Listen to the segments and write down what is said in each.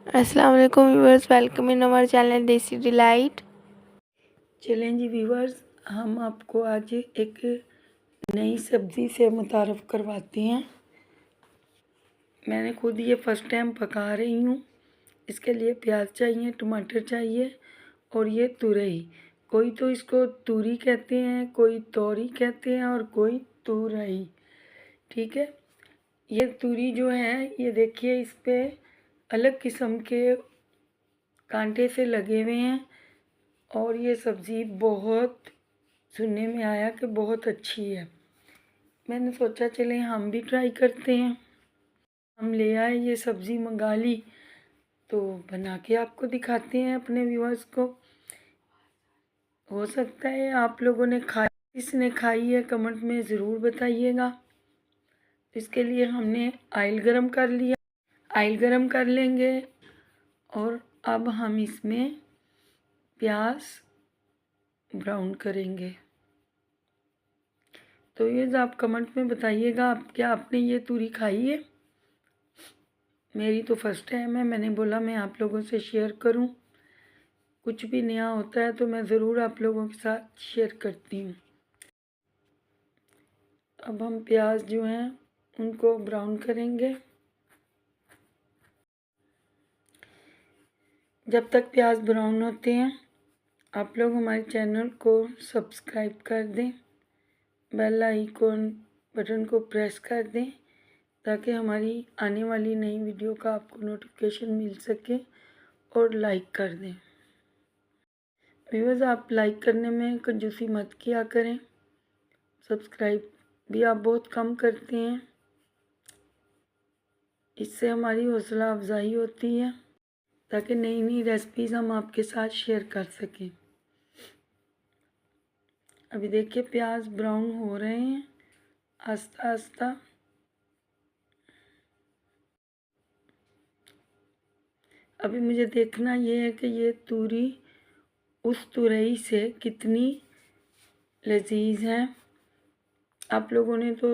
अस्सलाम वालेकुम viewers, welcome in our channel देसी डिलाइट। चलें जी व्यूअर्स, हम आपको आज एक नई सब्ज़ी से मुतारफ़ करवाते हैं। मैंने खुद ये फ़र्स्ट टाइम पका रही हूँ। इसके लिए प्याज चाहिए, टमाटर चाहिए और ये तुरई। कोई तो इसको तूरी कहते हैं, कोई तोरी कहते हैं और कोई तुरई। ठीक है, ये तूरी जो है ये देखिए इस पे अलग किस्म के कांटे से लगे हुए हैं और ये सब्ज़ी बहुत सुनने में आया कि बहुत अच्छी है। मैंने सोचा चलें हम भी ट्राई करते हैं। हम ले आए, ये सब्ज़ी मंगा ली तो बना के आपको दिखाते हैं अपने व्यूअर्स को। हो सकता है आप लोगों ने किसने खाई है कमेंट में ज़रूर बताइएगा। इसके लिए हमने ऑयल गरम कर लिया, ऑयल गरम कर लेंगे और अब हम इसमें प्याज ब्राउन करेंगे। तो ये आप कमेंट में बताइएगा आप क्या आपने ये तूरी खाई है। मेरी तो फर्स्ट टाइम है, मैंने बोला मैं आप लोगों से शेयर करूं। कुछ भी नया होता है तो मैं ज़रूर आप लोगों के साथ शेयर करती हूँ। अब हम प्याज जो हैं उनको ब्राउन करेंगे। जब तक प्याज ब्राउन होते हैं आप लोग हमारे चैनल को सब्सक्राइब कर दें, बेल आइकॉन बटन को प्रेस कर दें ताकि हमारी आने वाली नई वीडियो का आपको नोटिफिकेशन मिल सके और लाइक कर दें। व्यूअर्स, आप लाइक करने में कंजूसी मत किया करें। सब्सक्राइब भी आप बहुत कम करते हैं, इससे हमारी हौसला अफजाई होती है ताकि नई नई रेसिपीज़ हम आपके साथ शेयर कर सकें। अभी देखिए प्याज ब्राउन हो रहे हैं आस्ता आस्ता। अभी मुझे देखना ये है कि ये तूरी उस तुरई से कितनी लजीज है। आप लोगों ने तो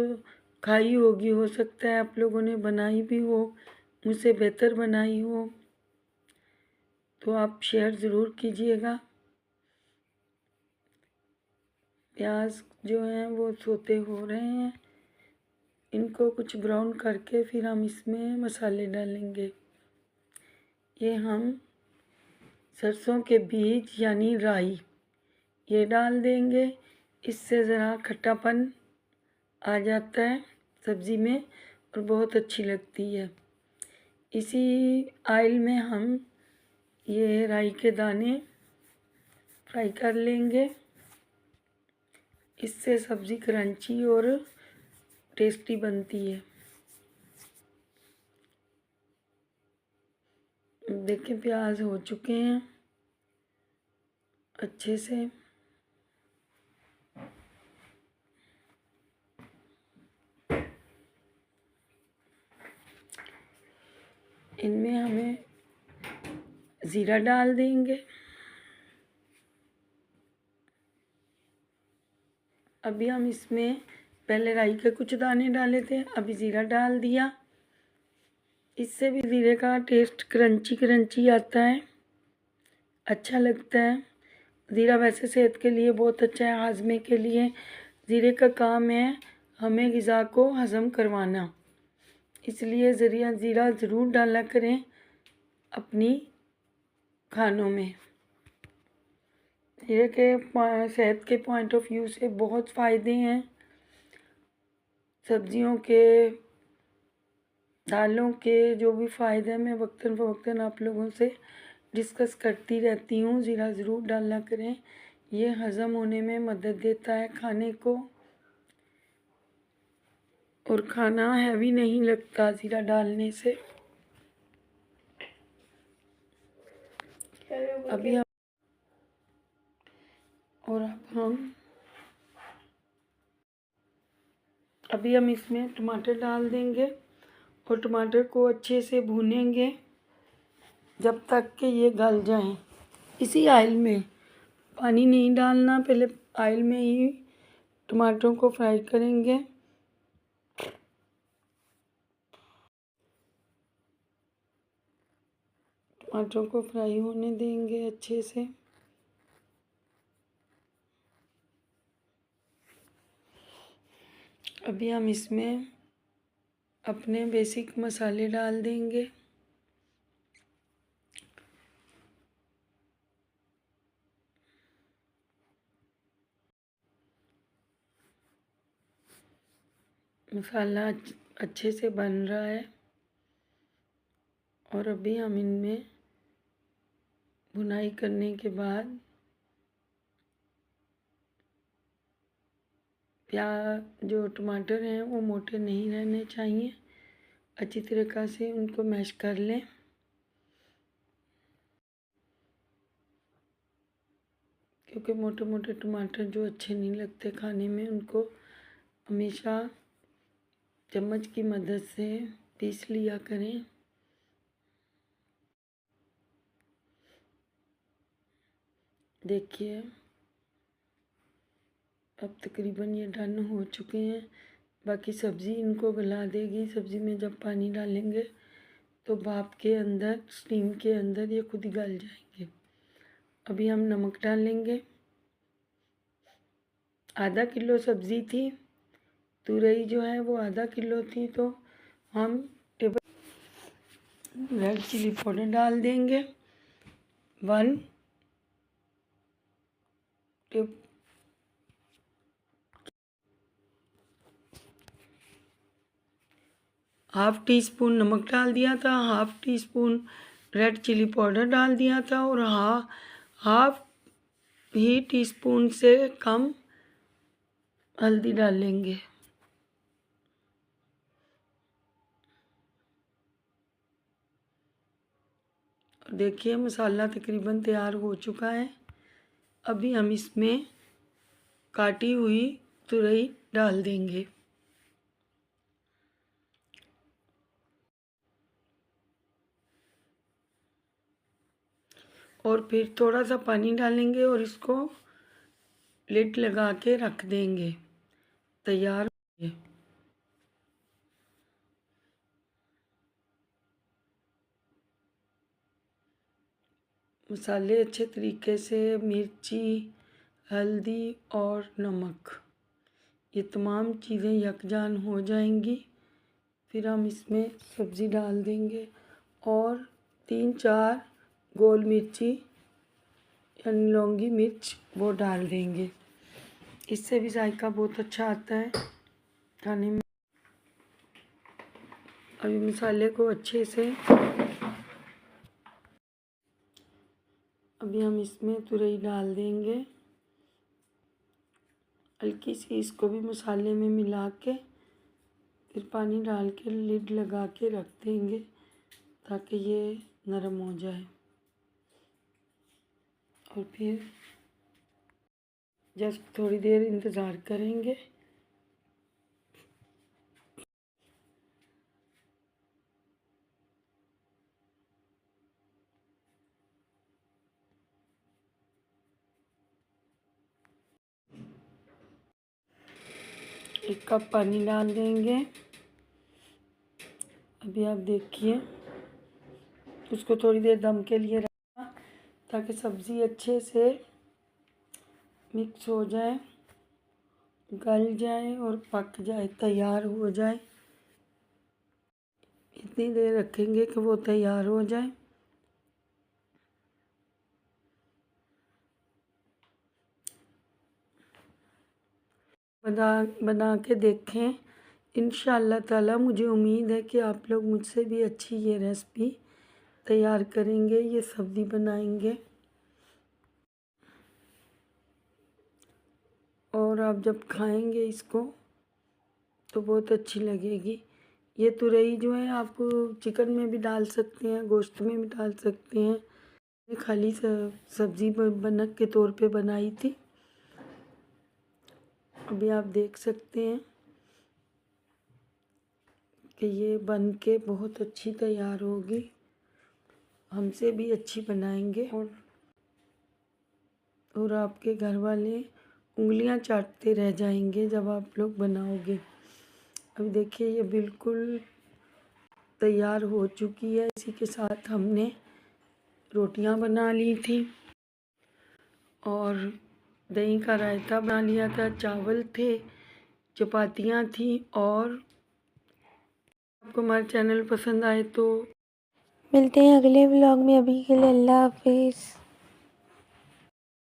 खाई होगी, हो सकता है आप लोगों ने बनाई भी हो, मुझसे बेहतर बनाई हो, तो आप शेयर ज़रूर कीजिएगा। प्याज जो हैं वो सोते हो रहे हैं, इनको कुछ ब्राउन करके फिर हम इसमें मसाले डालेंगे। ये हम सरसों के बीज यानी राई ये डाल देंगे, इससे ज़रा खट्टापन आ जाता है सब्ज़ी में और बहुत अच्छी लगती है। इसी ऑयल में हम ये राई के दाने फ्राई कर लेंगे, इससे सब्ज़ी क्रंची और टेस्टी बनती है। देखिए प्याज हो चुके हैं अच्छे से। इनमें हमें ज़ीरा डाल देंगे। अभी हम इसमें पहले राई के कुछ दाने डाले थे, अभी ज़ीरा डाल दिया। इससे भी ज़ीरे का टेस्ट क्रंची क्रंची आता है, अच्छा लगता है। ज़ीरा वैसे सेहत के लिए बहुत अच्छा है, हाजमे के लिए ज़ीरे का काम है हमें ग़िज़ा को हज़म करवाना, इसलिए ज़ीरा ज़रूर डाला करें अपनी खानों में। ज़ीरे के सेहत के पॉइंट ऑफ व्यू से बहुत फ़ायदे हैं। सब्जियों के, दालों के जो भी फ़ायदे हैं मैं वक्तन फ़वक्तन आप लोगों से डिस्कस करती रहती हूँ। ज़ीरा ज़रूर डाला करें, ये हज़म होने में मदद देता है खाने को और खाना हैवी नहीं लगता ज़ीरा डालने से। अभी हम और अभी हम इसमें टमाटर डाल देंगे और टमाटर को अच्छे से भूनेंगे जब तक कि ये गल जाएं। इसी ऑयल में, पानी नहीं डालना, पहले ऑयल में ही टमाटरों को फ्राई करेंगे। टमाटरों को फ्राई होने देंगे अच्छे से। अभी हम इसमें अपने बेसिक मसाले डाल देंगे। मसाला अच्छे से बन रहा है और अभी हम इनमें भुनाई करने के बाद प्याज जो टमाटर हैं वो मोटे नहीं रहने चाहिए, अच्छी तरीक़ा से उनको मैश कर लें। क्योंकि मोटे मोटे टमाटर जो अच्छे नहीं लगते खाने में, उनको हमेशा चम्मच की मदद से पीस लिया करें। देखिए अब तकरीबन ये डन हो चुके हैं। बाकी सब्ज़ी इनको गला देगी। सब्ज़ी में जब पानी डालेंगे तो भाप के अंदर, स्टीम के अंदर ये खुद ही गल जाएंगे। अभी हम नमक डालेंगे। आधा किलो सब्ज़ी थी, तुरई जो है वो आधा किलो थी, तो हम टेबल रेड चिली पाउडर डाल देंगे 1 टेब हाफ़ टी स्पून नमक डाल दिया था, half teaspoon red chilli powder डाल दिया था और हाफ़ ही टी स्पून से कम हल्दी डालेंगे। देखिए मसाला तकरीबन तैयार हो चुका है। अभी हम इसमें काटी हुई तुरई डाल देंगे और फिर थोड़ा सा पानी डालेंगे और इसको लिड लगा के रख देंगे। तैयार हो गए। मसाले अच्छे तरीके से, मिर्ची, हल्दी और नमक, ये तमाम चीज़ें यकजान हो जाएंगी। फिर हम इसमें सब्ज़ी डाल देंगे और 3-4 गोल मिर्ची यानी लौंगी मिर्च वो डाल देंगे। इससे भी जायका बहुत अच्छा आता है खाने में। अभी मसाले को अच्छे से, अभी हम इसमें तुरई डाल देंगे। हल्की सी इसको भी मसाले में मिला के फिर पानी डाल के लिड लगा के रख देंगे ताकि ये नरम हो जाए। और फिर जस्ट थोड़ी देर इंतज़ार करेंगे। एक कप पानी डाल देंगे। अभी आप देखिए उसको थोड़ी देर दम के लिए रखना ताकि सब्ज़ी अच्छे से मिक्स हो जाए, गल जाए और पक जाए, तैयार हो जाए। इतनी देर रखेंगे कि वो तैयार हो जाए। बना के देखें। इंशाअल्लाह ताला मुझे उम्मीद है कि आप लोग मुझसे भी अच्छी ये रेसिपी तैयार करेंगे, ये सब्ज़ी बनाएंगे और आप जब खाएंगे इसको तो बहुत अच्छी लगेगी। ये तुरई जो है आप चिकन में भी डाल सकते हैं, गोश्त में भी डाल सकते हैं। ये खाली सब्ज़ी बनक के तौर पे बनाई थी। अभी आप देख सकते हैं कि ये बन के बहुत अच्छी तैयार होगी। हमसे भी अच्छी बनाएंगे और आपके घर वाले उंगलियां चाटते रह जाएंगे जब आप लोग बनाओगे। अब देखिए ये बिल्कुल तैयार हो चुकी है। इसी के साथ हमने रोटियां बना ली थी और दही का रायता बना लिया था, चावल थे, चपातियाँ थी। और आपको हमारा चैनल पसंद आए तो मिलते हैं अगले व्लॉग में। अभी के लिए अल्लाह हाफिज़।